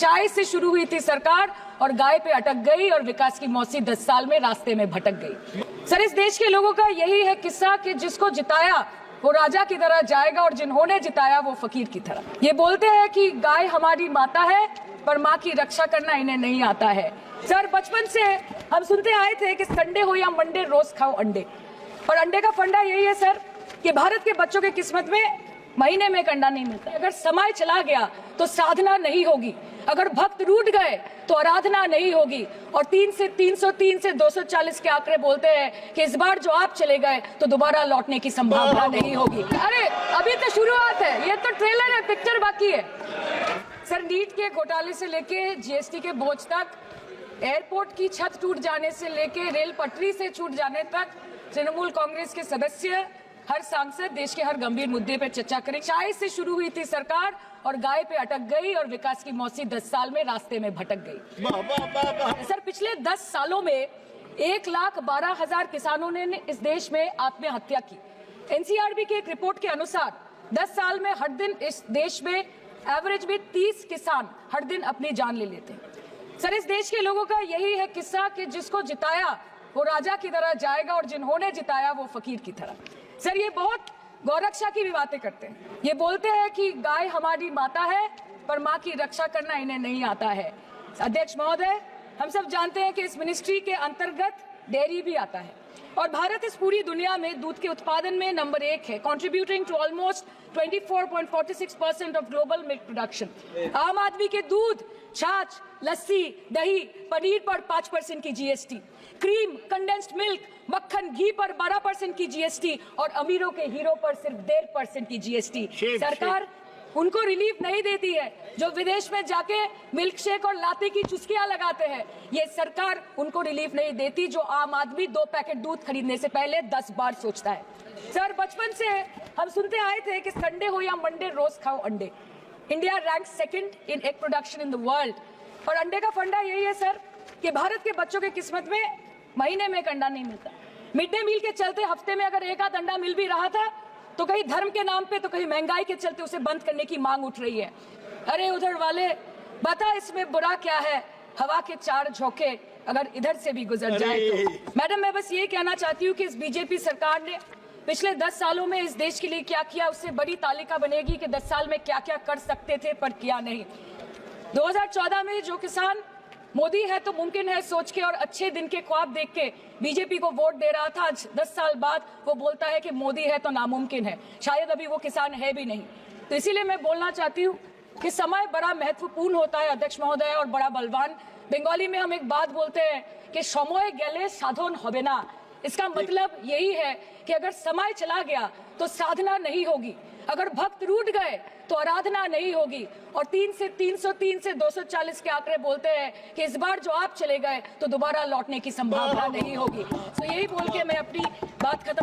चाय से शुरू हुई थी सरकार और गाय पे अटक गई और विकास की मौसी 10 साल में रास्ते में भटक गई। सर, इस देश के लोगों का यही है किस्सा कि जिसको जिताया वो राजा की तरह जाएगा और जिन्होंने जिताया वो फकीर की तरह। ये बोलते हैं कि गाय हमारी माता है पर माँ की रक्षा करना इन्हें नहीं आता है। सर, बचपन से हम सुनते आए थे कि संडे हो या मंडे रोज खाओ अंडे, और अंडे का फंडा यही है सर कि भारत के बच्चों की किस्मत में महीने में एक अंडा नहीं मिलता। अगर समय चला गया तो साधना नहीं होगी, अगर भक्त रूठ गए तो आराधना नहीं होगी, और 3 से 303 से 240 के आंकड़े बोलते हैं कि इस बार जो आप चले गए तो दोबारा लौटने की संभावना नहीं होगी। अरे अभी तो शुरुआत है, ये तो ट्रेलर है, पिक्चर बाकी है। सर, नीट के घोटाले से लेके जीएसटी के बोझ तक, एयरपोर्ट की छत टूट जाने से लेके रेल पटरी से छूट जाने तक, तृणमूल कांग्रेस के सदस्य, हर सांसद देश के हर गंभीर मुद्दे पर चर्चा करें। चाय से शुरू हुई थी सरकार और गाय पे अटक गई और विकास की मौसी 10 साल में रास्ते में भटक गई। सर, पिछले 10 सालों में 1,12,000 किसानों ने इस देश में आत्महत्या की। एनसीआरबी की एक रिपोर्ट के अनुसार 10 साल में हर दिन इस देश में एवरेज में 30 किसान हर दिन अपनी जान ले लेते हैं। सर, इस देश के लोगों का यही है किस्सा कि जिसको जिताया वो राजा की तरह जाएगा और जिन्होंने जिताया वो फकीर की तरह। सर, ये बहुत गौरक्षा की भी बातें करते हैं। ये बोलते हैं कि गाय हमारी माता है पर माँ की रक्षा करना इन्हें नहीं आता है। अध्यक्ष महोदय, हम सब जानते हैं कि इस मिनिस्ट्री के अंतर्गत डेयरी भी आता है और भारत इस पूरी दुनिया में दूध के उत्पादन में नंबर 1 है, contributing to almost 24.46% of global milk production. आम आदमी के दूध, छाछ, लस्सी, दही, पनीर पर 5% की जीएसटी, क्रीम, कंडेंस्ड मिल्क, मक्खन, घी पर 12% की जीएसटी और अमीरों के हीरो पर सिर्फ 1.5% की जीएसटी। सरकार उनको रिलीफ नहीं देती है जो विदेश में जाके मिल्क शेक और लाते की चुस्कियां लगाते हैं। ये सरकार उनको रिलीफ नहीं देती जो आम आदमी 2 पैकेट दूध खरीदने से पहले 10 बार सोचता है। सर, बचपन से हम सुनते आए थे कि संडे हो या मंडे रोज खाओ अंडे। India rank 2nd in egg production in the world, और अंडे का फंडा यही है सर कि भारत के बच्चों की किस्मत में महीने में एक अंडा नहीं मिलता। मिड डे मील के चलते हफ्ते में अगर एक आध अंडा मिल भी रहा था तो कहीं धर्म के नाम पे तो कहीं महंगाई के चलते उसे बंद करने की मांग उठ रही है। अरे उधर वाले, बता इसमें बुरा क्या है, हवा के 4 झोंके अगर इधर से भी गुजर जाए तो। मैडम, मैं बस ये कहना चाहती हूँ कि इस बीजेपी सरकार ने पिछले 10 सालों में इस देश के लिए क्या किया, उससे बड़ी तालिका बनेगी कि 10 साल में क्या क्या कर सकते थे पर किया नहीं। 2014 में जो किसान मोदी है तो मुमकिन है सोच के और अच्छे दिन के ख्वाब देख के बीजेपी को वोट दे रहा था, आज 10 साल बाद वो बोलता है कि मोदी है तो नामुमकिन है। शायद अभी वो किसान है भी नहीं। तो इसीलिए मैं बोलना चाहती हूँ कि समय बड़ा महत्वपूर्ण होता है अध्यक्ष महोदय, और बड़ा बलवान। बंगाली में हम एक बात बोलते हैं कि समय गेले साधन होबे ना। इसका मतलब यही है कि अगर समय चला गया तो साधना नहीं होगी, अगर भक्त रूठ गए तो आराधना नहीं होगी, और 3 से 303 से 240 के आंकड़े बोलते हैं कि इस बार जो आप चले गए तो दोबारा लौटने की संभावना नहीं होगी। तो यही बोल के मैं अपनी बात खत्म